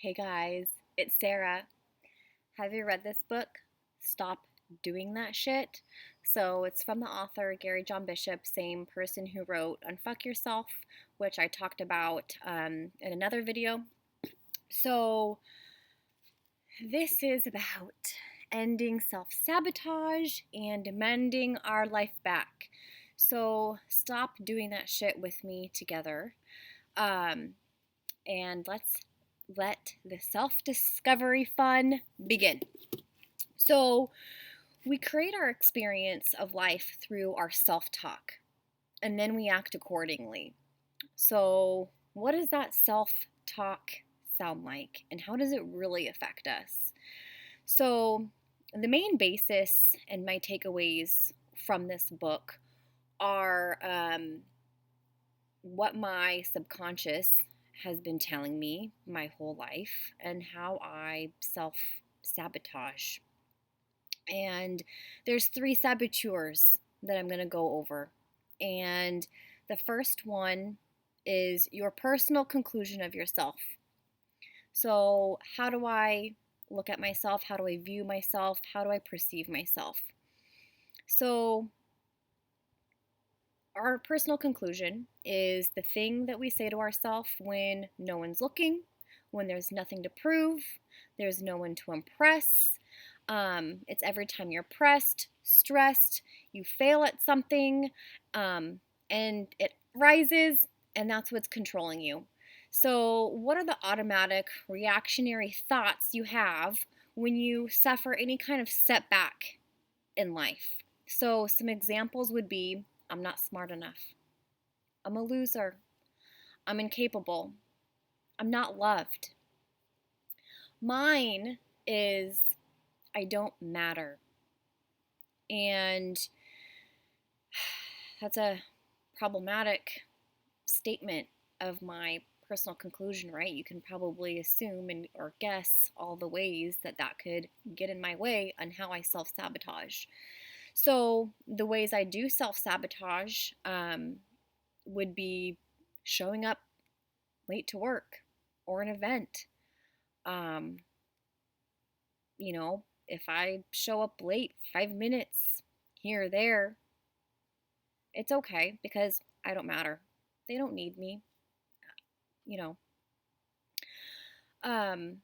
Hey guys, it's Sarah. Have you read this book? Stop Doing That Shit. So it's from the author Gary John Bishop, same person who wrote Unfuck Yourself, which I talked about in another video. So this is about ending self sabotage and mending our life back. So stop doing that shit with me together. Um, and let's let the self discovery fun begin. So, we create our experience of life through our self talk, and then we act accordingly. So, what does that self talk sound like, and how does it really affect us? So, the main basis and my takeaways from this book are what my subconscious has been telling me my whole life and how I self sabotage. And there's three saboteurs that I'm going to go over. And the first one is your personal conclusion of yourself. So, how do I look at myself? How do I view myself? How do I perceive myself? So, our personal conclusion is the thing that we say to ourselves when no one's looking, when there's nothing to prove, there's no one to impress. It's every time you're pressed, stressed, you fail at something, and it rises, and that's what's controlling you. So, what are the automatic reactionary thoughts you have when you suffer any kind of setback in life? So, some examples would be I'm not smart enough. I'm a loser. I'm incapable. I'm not loved. Mine is I don't matter. And that's a problematic statement of my personal conclusion, right? You can probably assume and or guess all the ways that that could get in my way on how I self-sabotage. So the ways I do self-sabotage would be showing up late to work or an event. Um, if I show up late 5 minutes here or there, it's okay because I don't matter. They don't need me, you know. Um,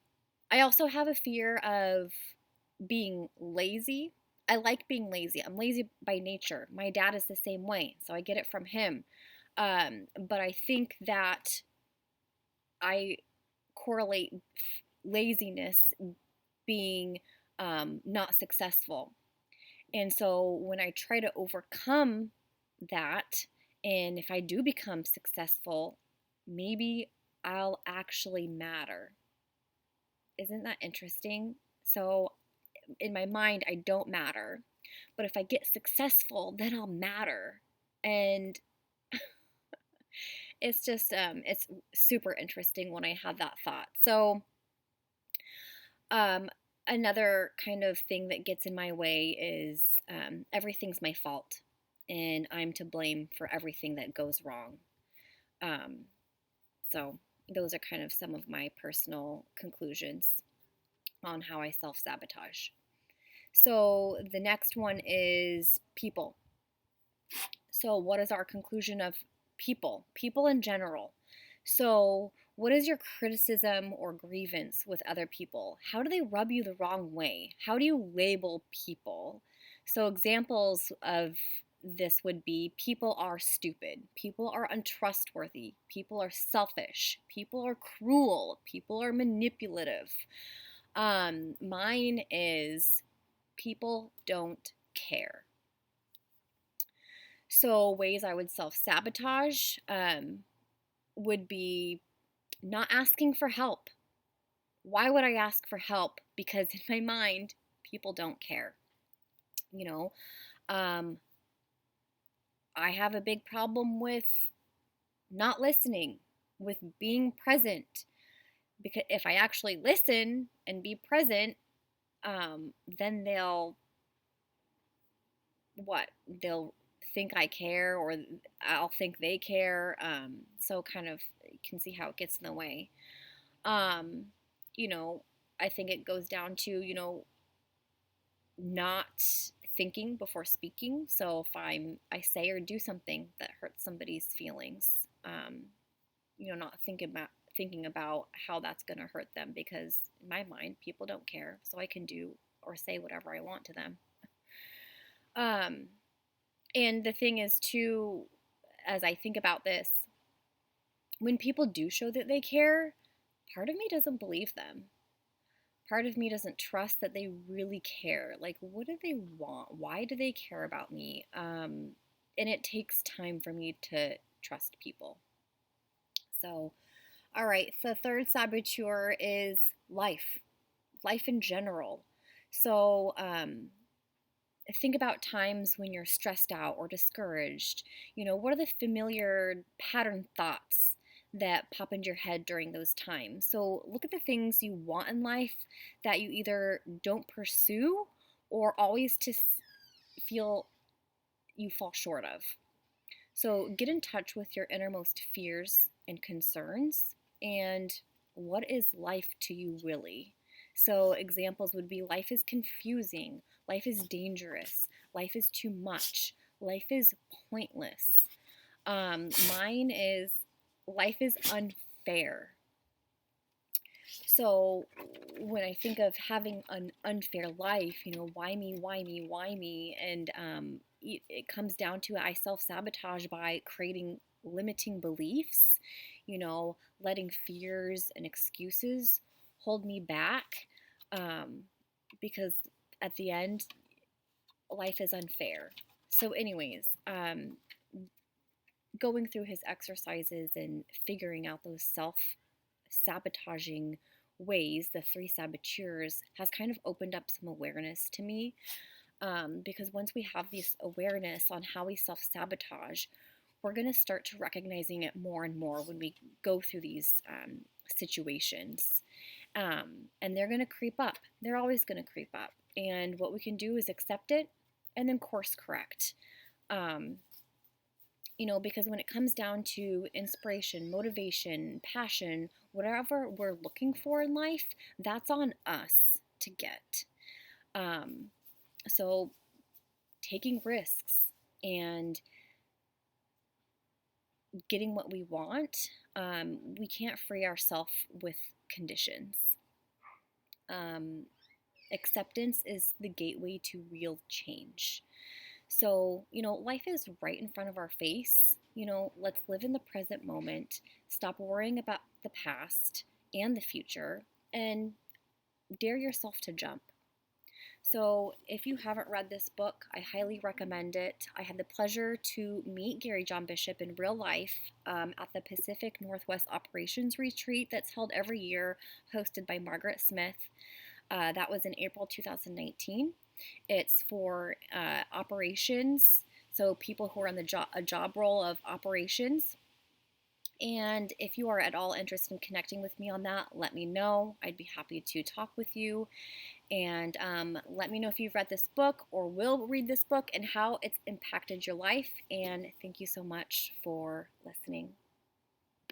I also have a fear of being lazy. I like being lazy. I'm lazy by nature. My dad is the same way, so I get it from him. But I think that I correlate laziness being not successful. And so when I try to overcome that, and if I do become successful, maybe I'll actually matter. Isn't that interesting? So in my mind, I don't matter. But if I get successful, then I'll matter. And it's super interesting when I have that thought. So, um, another kind of thing that gets in my way is everything's my fault, and I'm to blame for everything that goes wrong. Um, so, those are kind of some of my personal conclusions on how I self sabotage. So, the next one is people. So, what is our conclusion of people? People in general. So, what is your criticism or grievance with other people? How do they rub you the wrong way? How do you label people? So, examples of this would be people are stupid, people are untrustworthy, people are selfish, people are cruel, people are manipulative. Mine is people don't care. So, ways I would self sabotage would be not asking for help. Why would I ask for help? Because in my mind, people don't care. You know, um, I have a big problem with not listening, with being present. Because if I actually listen and be present, then they'll think I care, or I'll think they care. So kind of you can see how it gets in the way. Um, you know, I think it goes down to, not thinking before speaking. So if I say or do something that hurts somebody's feelings, not thinking about how that's going to hurt them, because in my mind, people don't care, so I can do or say whatever I want to them. Um, and the thing is, too, as I think about this, when people do show that they care, part of me doesn't believe them. Part of me doesn't trust that they really care. Like, what do they want? Why do they care about me? And it takes time for me to trust people. So, all right, the third saboteur is life in general. So, think about times when you're stressed out or discouraged. What are the familiar pattern thoughts that pop into your head during those times? So look at the things you want in life that you either don't pursue or always just feel you fall short of. So get in touch with your innermost fears and concerns, and what is life to you really? So examples would be: life is confusing, life is dangerous, life is too much, life is pointless. Mine is: life is unfair. So when I think of having an unfair life, why me, why me, why me? And it comes down to, I self sabotage by creating limiting beliefs, letting fears and excuses hold me back, um, because at the end, life is unfair. So, anyways, going through his exercises and figuring out those self sabotaging ways, the three saboteurs, has kind of opened up some awareness to me. Because once we have this awareness on how we self sabotage, we're going to start to recognizing it more and more when we go through these situations. And they're going to creep up. They're always going to creep up. And what we can do is accept it and then course correct. Because when it comes down to inspiration, motivation, passion, whatever we're looking for in life, that's on us to get. So taking risks and getting what we want, we can't free ourselves with conditions. Acceptance is the gateway to real change. So, life is right in front of our face. Let's live in the present moment, stop worrying about the past and the future, and dare yourself to jump. So, if you haven't read this book, I highly recommend it. I had the pleasure to meet Gary John Bishop in real life at the Pacific Northwest Operations Retreat that's held every year, hosted by Margaret Smith. That was in April 2019. It's for operations, so people who are in a job role of operations. And if you are at all interested in connecting with me on that, let me know. I'd be happy to talk with you. And let me know if you've read this book or will read this book and how it's impacted your life. And thank you so much for listening.